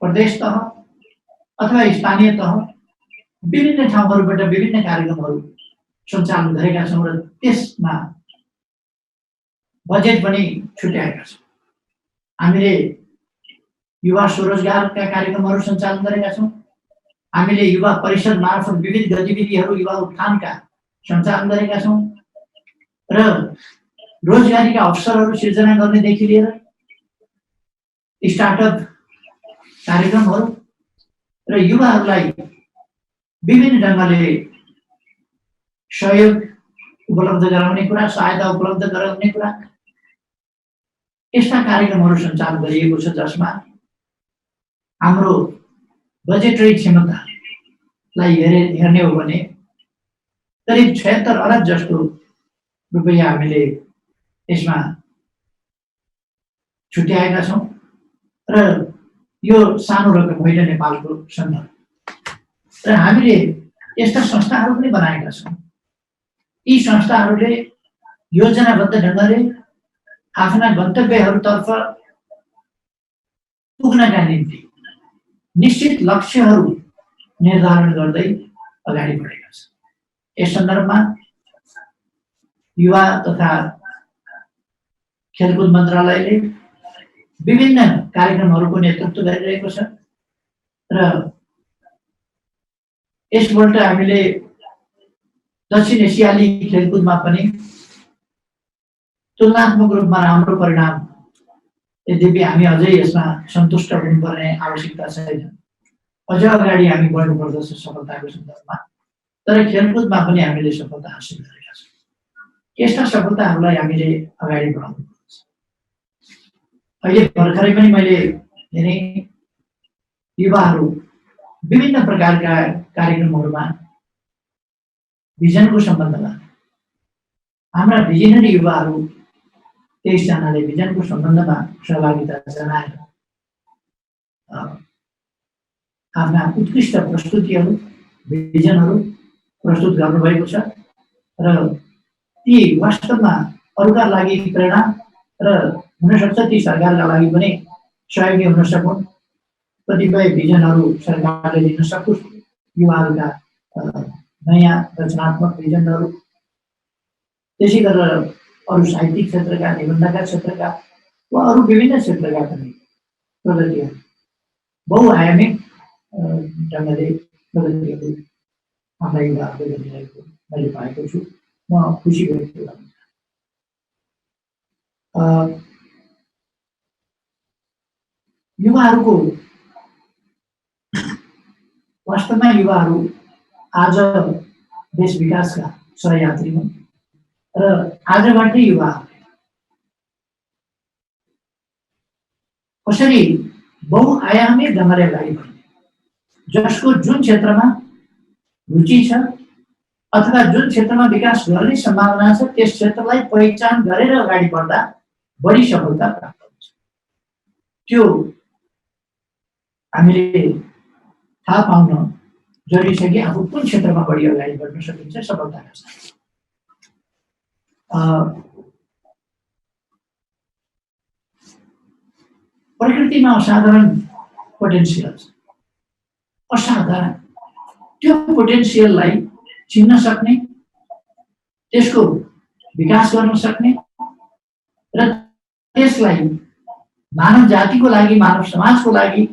प्रदेश तह अथवा स्थानीय तह विभिन्न ठाउँहरूबाट विभिन्न कार्यक्रमहरू सञ्चालन गरेका छौँ र त्यसमा बजेट पनि छुट्याएका छौँ। हामीले युवा स्वरोजगारका कार्यक्रमहरू सञ्चालन गरेका छौँ। हामीले युवा परिषद मार्फत विविध गतिविधिहरू युवा उत्थानका सञ्चालन गरेका छौँ र रोजगारीका अवसरहरू सिर्जना गर्नेदेखि लिएर स्टार्टअप कार्यक्रमहरू र युवाहरूलाई विभिन्न ढङ्गले सहयोग उपलब्ध गराउने कुरा, सहायता उपलब्ध गराउने कुरा, यस्ता कार्यक्रमहरू सञ्चालन गरिएको छ जसमा हाम्रो बजेटरी क्षमतालाई हेर्ने हो भने करिब 76 अरब जस्तो रुपैयाँ हामीले यसमा छुट्याएका छौँ र यो सानो रकम होइन नेपालको सन्दर्भ। र हामीले यस्ता संस्थाहरू पनि बनाएका छौँ। यी संस्थाहरूले योजनाबद्ध ढङ्गले आफ्ना गन्तव्यहरूतर्फ पुग्नका निम्ति निश्चित लक्ष्यहरू निर्धारण गर्दै अगाडि बढेका छन्। यस सन्दर्भमा युवा तथा खेलकुद मन्त्रालयले विभिन्न कार्यक्रमहरूको नेतृत्व गरिरहेको छ र यसपल्ट हामीले दक्षिण एसियाली खेलकुदमा पनि तुलनात्मक रूपमा राम्रो परिणाम, यद्यपि हामी अझै यसमा सन्तुष्ट हुनुपर्ने आवश्यकता छैन। अझ अगाडि हामी बढ्नुपर्दछ सफलताको सन्दर्भमा, तर खेलकुदमा पनि हामीले सफलता हासिल गरेका छौँ। यस्ता सफलताहरूलाई हामीले अगाडि बढाउनुपर्छ। अहिले भर्खरै पनि मैले धेरै युवाहरू विभिन्न प्रकारका कार्यक्रमहरूमा भिजनको सम्बन्धमा हाम्रा भिजनरी युवाहरू 23 जनाले भिजनको सम्बन्धमा सहभागिता जनाएर आफ्ना उत्कृष्ट प्रस्तुतिहरू, भिजनहरू प्रस्तुत गर्नुभएको छ र ती वास्तवमा अरूका लागि प्रेरणा र हुनसक्छ ती सरकारका लागि पनि सहयोगी हुन सकुन्। कतिपय भिजनहरू सरकारले दिन सकोस्, युवाहरूका नयाँ रचनात्मक भिजनहरू, त्यसै गरेर अरू साहित्यिक क्षेत्रका, निबन्धका क्षेत्रका वा अरू विभिन्न क्षेत्रका पनि प्रगतिहरू, बहुआयामिक ढङ्गले प्रगतिहरू हाम्रा युवाहरूले गरिरहेको मैले पाएको छु। म खुसी भएको छु। युवाहरूको वास्तवमा युवाहरू आज देश विकासका सहयात्री हुन् र आजबाटै युवा कसरी बहुआयामिक ढङ्गले अगाडि बढ्ने, जसको जुन क्षेत्रमा रुचि छ अथवा जुन क्षेत्रमा विकास गर्ने सम्भावना छ त्यस क्षेत्रलाई पहिचान गरेर अगाडि बढ्दा बढी सफलता प्राप्त हुन्छ। त्यो हामीले थाहा पाउन जरुरी छ कि आफू कुन क्षेत्रमा बढी अगाडि बढ्न सकिन्छ सफलताका साथ। प्रकृतिमा असाधारण पोटेन्सियल छ। असाधारण त्यो पोटेन्सियललाई चिन्न सक्ने, त्यसको विकास गर्न सक्ने र त्यसलाई मानव जातिको लागि, मानव समाजको लागि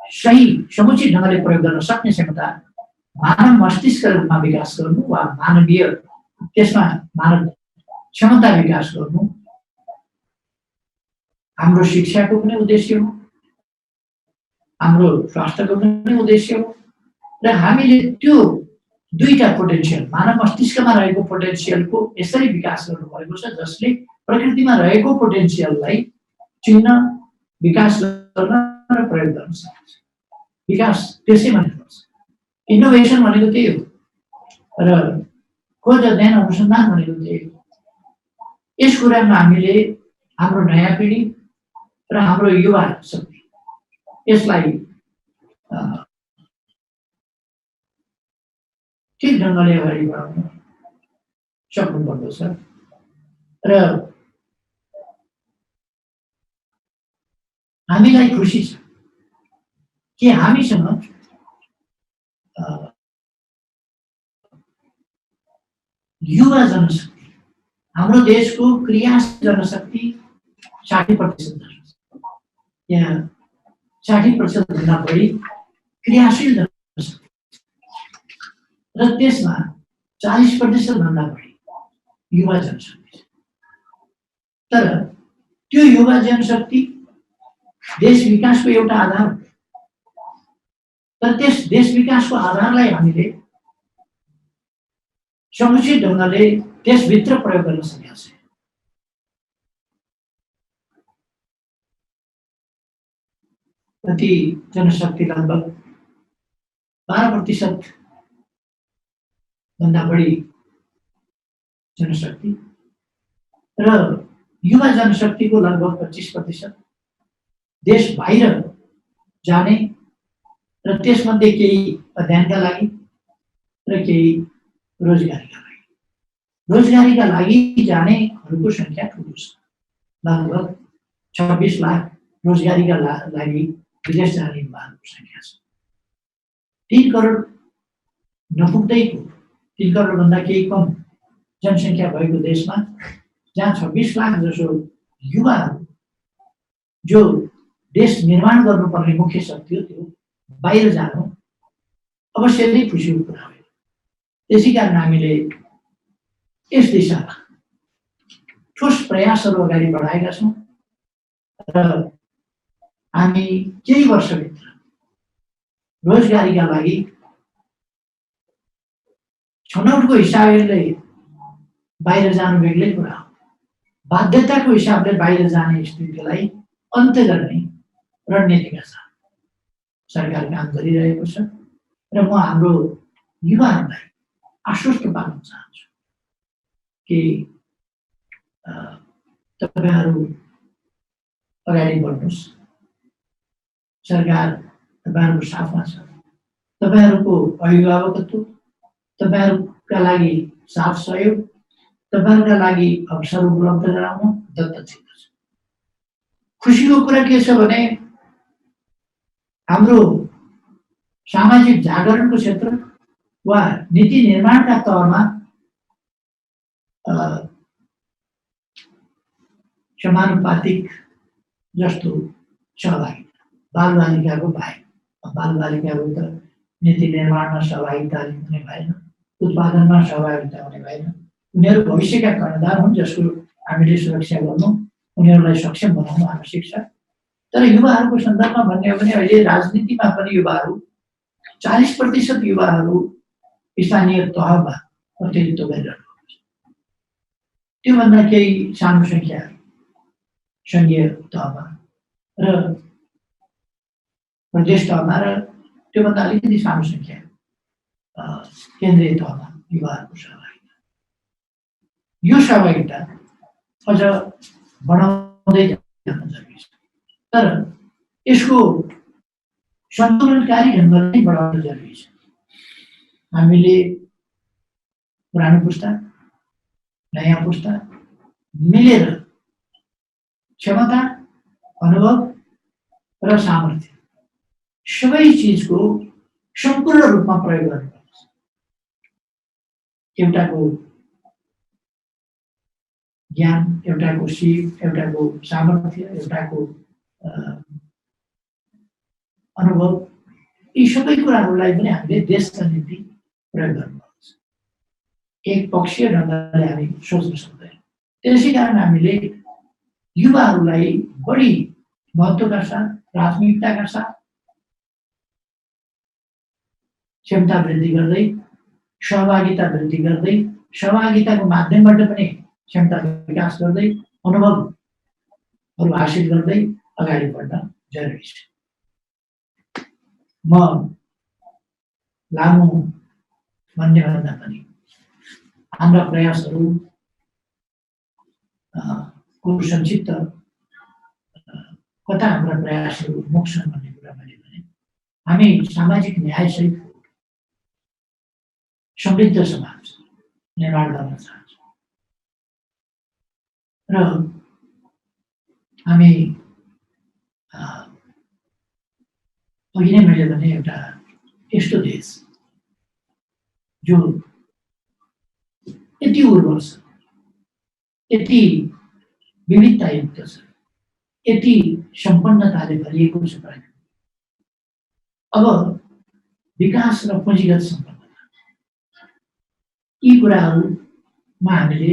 सही समुचित ढङ्गले प्रयोग गर्न सक्ने क्षमता मानव मस्तिष्कका रूपमा विकास गर्नु वा मानवीय त्यसमा मानव क्षमता विकास गर्नु हाम्रो शिक्षाको पनि उद्देश्य हो, हाम्रो स्वास्थ्यको पनि उद्देश्य हो र हामीले त्यो दुईटा पोटेन्सियल, मानव मस्तिष्कमा रहेको पोटेन्सियलको यसरी विकास गर्नुभएको छ जसले प्रकृतिमा रहेको पोटेन्सियललाई चिन्न, विकास गर्न र प्रयोग गर्न सक्छ। विकास त्यसै भन्नुपर्छ। इनोभेसन भनेको त्यही हो र खोज अध्ययन अनुसन्धान भनेको त्यही हो। यस कुरामा हामीले हाम्रो नयाँ पिँढी र हाम्रो युवा शक्ति यसलाई ठिक ढङ्गले अगाडि बढाउन सक्नुपर्दछ र हामीलाई खुसी छ कि हामीसँग युवा जनशक्ति, हाम्रो देशको क्रियाशील जनशक्ति 60% छ। यहाँ 60% भन्दा बढी क्रियाशील जनशक्ति र त्यसमा 40% भन्दा बढी युवा जनशक्ति छ। तर त्यो युवा जनशक्ति देश विकासको एउटा आधार हो। तर त्यस देश विकासको आधारलाई हामीले समुचित ढङ्गले त्यसभित्र प्रयोग गर्न सकेका छैन। कति जनशक्ति लगभग 12% भन्दा बढी जनशक्ति र युवा जनशक्तिको लगभग 25% देश बाहिर जाने र त्यसमध्ये केही अध्ययनका लागि र केही रोजगारीका लागि। रोजगारीका लागि जानेहरूको संख्या ठुलो छ। लगभग 26 लाख रोजगारीका लागि विदेश जाने युवाहरूको संख्या छ। 3 करोड नपुग्दैको, 3 करोडभन्दा केही कम जनसङ्ख्या भएको देशमा जहाँ 26 लाख जसो युवाहरू जो देश निर्माण गर्नुपर्ने मुख्य शक्ति हो त्यो बाहिर जानु अवश्य नै खुसीको कुरा हो। त्यसै कारण हामीले यस दिशामा ठोस प्रयासहरू अगाडि बढाएका छौँ र हामी केही वर्षभित्र रोजगारीका लागि छनौटको हिसाबले बाहिर जानु बेग्लै कुरा हो, बाध्यताको हिसाबले बाहिर जाने स्थितिलाई अन्त्य गर्ने रणनीतिका साथ सरकार काम गरिरहेको छ र म हाम्रो युवाहरूलाई आश्वस्त पार्न चाहन्छु कि तपाईहरू अगाडि बढ्नुहोस्। सरकार तपाईहरूको साथमा छ। तपाईहरूको अभिभावकत्व, तपाईहरूका लागि साथ सहयोग, तपाईहरूका लागि अवसर उपलब्ध गराउन दत्तचित्त छ। खुसीको कुरा के छ भने हाम्रो सामाजिक जागरणको क्षेत्र वा नीति निर्माणका तहमा समानुपातिक जस्तो सहभागिता, बालबालिकाको बाहेक, बालबालिकाको त नीति निर्माणमा सहभागिता हुने भएन, उत्पादनमा सहभागिता हुने भएन। उनीहरू भविष्यका कर्णधार हुन् जसको हामीले सुरक्षा गर्नु, उनीहरूलाई सक्षम बनाउनु आवश्यक छ। तर युवाहरूको सन्दर्भमा भन्ने हो भने अहिले राजनीतिमा पनि युवाहरू 40% युवाहरू स्थानीय तहमा प्रतिनिधित्व गरिरहेको छ। त्योभन्दा केही सानो सङ्ख्या सङ्घीय तहमा र प्रदेश तहमा र त्योभन्दा अलिकति सानो सङ्ख्या केन्द्रीय तहमा युवाहरूको सहभागिता। यो सहभागिता अझ बढाउँदै जान जरुरी छ। तर यसको सन्तुलनकारी ढङ्गले बढाउन जरुरी छ। हामीले पुरानो पुस्ता, नयाँ पुस्ता मिलेर क्षमता, अनुभव र सामर्थ्य सबै चिजको सम्पूर्ण रूपमा प्रयोग गर्नुपर्छ। एउटाको ज्ञान, एउटाको सिप, एउटाको सामर्थ्य, एउटाको अनुभव, यी सबै कुराहरूलाई पनि हामीले देशका निम्ति प्रयोग गर्नुपर्छ। एक पक्षीय ढङ्गले हामी सोच्न सक्दैन। त्यसै कारण हामीले युवाहरूलाई बढी महत्त्वका साथ, प्राथमिकताका साथ क्षमता वृद्धि गर्दै, सहभागिता वृद्धि गर्दै, सहभागिताको माध्यमबाट पनि क्षमता विकास गर्दै, अनुभवहरू हासिल गर्दै अगाडि बढ्न जरुरी छ। म लामो भन्नेभन्दा पनि हाम्रा प्रयासहरू को संक्षिप्त कता हाम्रा प्रयासहरू मुख्छन् भन्ने कुरा मैले भने हामी सामाजिक न्यायसहित समृद्ध समाज निर्माण गर्न चाहन्छौँ र हामी अघि नै मैले भने एउटा यस्तो देश जो यति उर्वर छ, यति विविधतायुक्त छ, यति सम्पन्नताले भरिएको छ प्राकृतिक। अब विकास र पुँजीगत सम्पन्नता यी कुराहरूमा हामीले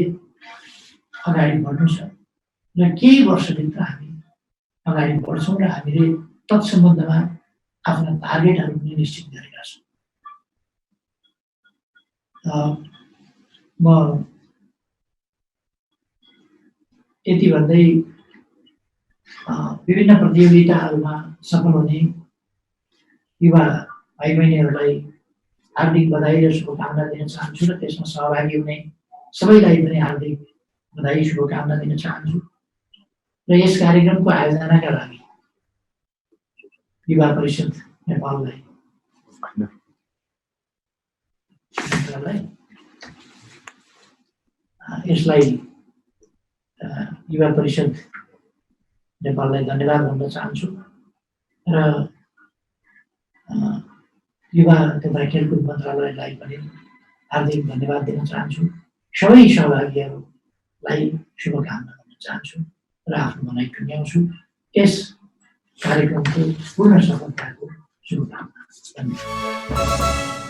अगाडि बढ्नु छ र केही वर्षभित्र हामी अगाडि बढ्छौँ र हामीले तत्सम्बन्धमा आफ्ना टार्गेटहरू पनि निश्चित गरेका छौँ। म यति भन्दै विभिन्न प्रतियोगिताहरूमा सफल हुने युवा भाइ बहिनीहरूलाई हार्दिक बधाई र शुभकामना दिन चाहन्छु र त्यसमा सहभागी हुने सबैलाई पनि हार्दिक बधाई शुभकामना दिन चाहन्छु र यस कार्यक्रमको आयोजनाका लागि युवा परिषद नेपाललाई यसलाई युवा परिषद नेपाललाई धन्यवाद भन्न चाहन्छु र युवा तथा खेलकुद मन्त्रालयलाई पनि हार्दिक धन्यवाद दिन चाहन्छु। सबै सहभागीहरूलाई शुभकामना दिन चाहन्छु र आफ्नो भनाइ टुङ्ग्याउँछु। यस कार्यक्रमको पूर्ण सफलताको शुभकामना। धन्यवाद।